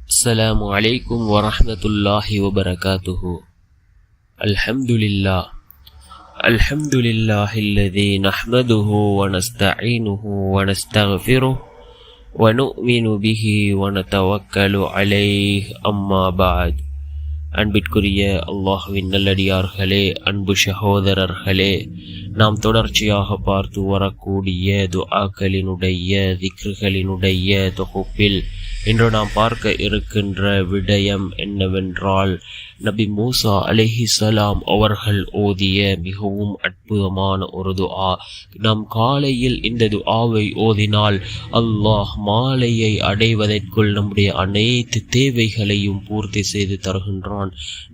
السلام عليكم ورحمة الله وبركاته. الحمد لله الذي نحمده ونستعينه ونستغفره ونؤمن به ونتوكل عليه. أما بعد. அன்பிற்குரிய அல்லாஹ்வின் நல்லடியார்களே, அன்பு சகோதரர்களே, நாம் தொடர்ச்சியாக பார்த்து வரக்கூடிய துஆக்களினுடைய திக்ருகளினுடைய தொகுப்பில் இன்று நாம் பார்க்க இருக்கின்ற விடயம் என்னவென்றால், நபி மூசா அலைஹிஸ்ஸலாம் அவர்கள் ஓதிய மிகவும் அற்புதமான ஒரு துஆ. நாம் காலையில் இந்த துஆவை ஓதினால் அல்லாஹ் மாலையை அடைவதற்குள் நம்முடைய அனைத்து தேவைகளையும் பூர்த்தி செய்து தருகின்றான்.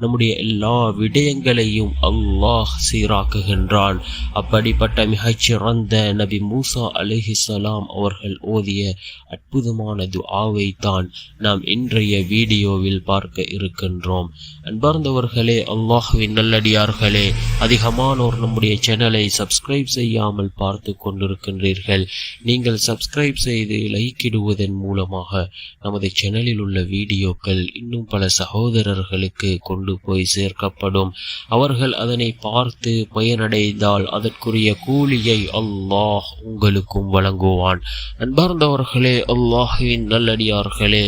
நம்முடைய எல்லா விடயங்களையும் அல்லாஹ் சீராக்குகின்றான். அப்படிப்பட்ட மிகச்சிறந்த நபி மூசா அலைஹிஸ்ஸலாம் அவர்கள் ஓதிய அற்புதமான துஆவை தான் நாம் இன்றைய வீடியோவில் பார்க்க இருக்கின்றோம். அன்பார்ந்தவர்களே, அல்லாஹ்வின் நல்லடியார்களே, அதிகமானோர் நம்முடைய சேனலை சப்ஸ்கிரைப் செய்யாமல் பார்த்து கொண்டிருக்கின்றீர்கள். நீங்கள் சப்ஸ்கிரைப் செய்து லைக் இடுவதன் மூலமாக நமது சேனலில் உள்ள வீடியோக்கள் இன்னும் பல சகோதரர்களுக்கு கொண்டு போய் சேர்க்கப்படும். அவர்கள் அதனை பார்த்து பயனடைந்தால் அதற்குரிய கூலியை அல்லாஹ் உங்களுக்கும் வழங்குவான். அன்பார்ந்தவர்களே, அல்லாஹ்வின் நல்லடியார்களே,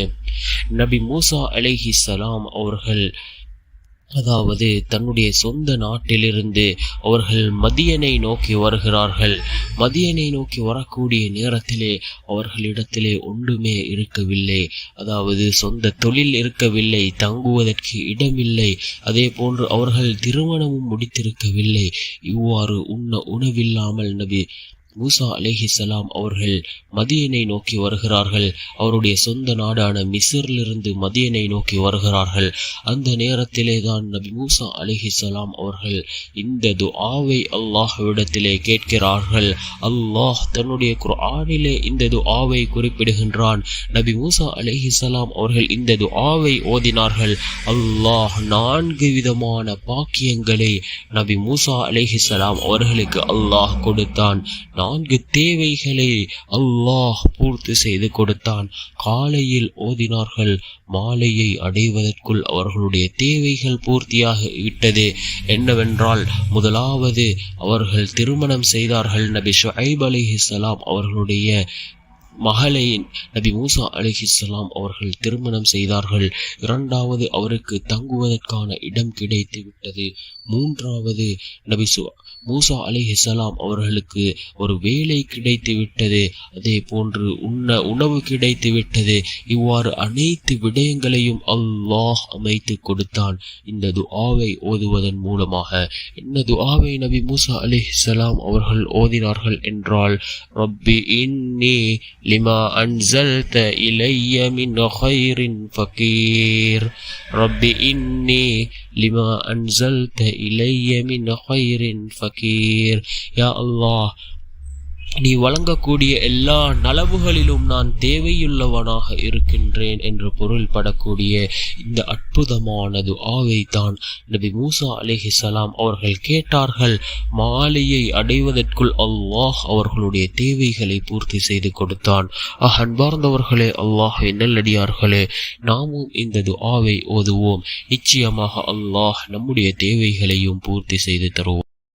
நபி மூசா அலைஹிஸ்ஸலாம் அவர்கள் அதாவது தன்னுடைய சொந்த நாட்டிலிருந்து அவர்கள் மதியனை நோக்கி வருகிறார்கள். மதியனை நோக்கி வரக்கூடிய நேரத்திலே அவர்களிடத்திலே ஒன்றுமே இருக்கவில்லை. அதாவது சொந்த தொழில் இருக்கவில்லை, தங்குவதற்கு இடமில்லை, அதே போன்று அவர்கள் திருமணமும் முடித்திருக்கவில்லை. இவ்வாறு உணவில்லாமல் நபி மூசா அலைஹிஸ்ஸலாம் அவர்கள் மதியனை நோக்கி வருகிறார்கள். அவருடைய சொந்த நாடான மிஸ்ரிலிருந்து மதியனை நோக்கி வருகிறார்கள். அந்த நேரத்திலே தான் நபி மூசா அலைஹிஸ்ஸலாம் அவர்கள் இந்த துஆவை அல்லாஹ்விடத்திலே கேட்கிறார்கள். அல்லாஹ் தன்னுடைய குர்ஆனிலே இந்த துஆவை குறிப்பிடுகின்றான். நபி மூசா அலைஹிஸ்ஸலாம் அவர்கள் இந்த துஆவை ஓதினார்கள். அல்லாஹ் 4 விதமான பாக்கியங்களை நபி மூசா அலைஹிஸ்ஸலாம் அவர்களுக்கு அல்லாஹ் கொடுத்தான். 4 தேவைகளை அல்லாஹ் பூர்த்தி செய்து கொடுத்தான். காலையில் ஓதினார்கள், மாலையை அடைவதற்குள் அவர்களுடைய தேவைகள் பூர்த்தியாக விட்டது. என்னவென்றால், முதலாவது அவர்கள் திருமணம் செய்தார்கள். நபி ஷுஐப் அலைஹிஸ்ஸலாம் அவர்களுடைய மகளை நபி மூசா அலைஹிஸ்ஸலாம் அவர்கள் திருமணம் செய்தார்கள். இரண்டாவது, அவருக்கு தங்குவதற்கான இடம் கிடைத்து விட்டது. மூன்றாவது, நபி மூசா அலைஹிஸ்ஸலாம் அவர்களுக்கு ஒரு வேலை கிடைத்து விட்டது. அதே போன்று உணவு கிடைத்து விட்டது. இவ்வாறு அனைத்து விடயங்களையும் அல்லாஹ் அமைத்து கொடுத்தான் இந்த துஆவை ஓதுவதன் மூலமாக. என்ன துஆவை நபி மூசா அலைஹிஸ்ஸலாம் அவர்கள் ஓதினார்கள் என்றால், ரப்பி இன்னி லிமா அன்ஸல்த இலைய மின் கைரின் ஃபகீர், ரப்பி இன்னி லிமா அன்ஸல்த இலைய மின் கைரின் ஃபகீர். யா அல்லாஹ், நீ வழங்கக்கூடிய எல்லா நலவுகளிலும் நான் தேவையுள்ளவனாக இருக்கின்றேன் என்று பொருள்படக்கூடிய இந்த அற்புதமான துஆவை தான் நபி மூசா அலைஹிஸ்ஸலாம் அவர்கள் கேட்டார்கள். மாலையை அடைவதற்குள் அல்லாஹ் அவர்களுடைய தேவைகளை பூர்த்தி செய்து கொடுத்தான். அன்பார்ந்தவர்களே, அல்லாஹ்வின் நல்லடியார்களே, நாமும் இந்த துஆவை ஓதுவோம். நிச்சயமாக அல்லாஹ் நம்முடைய தேவைகளையும் பூர்த்தி செய்து தருவோம்.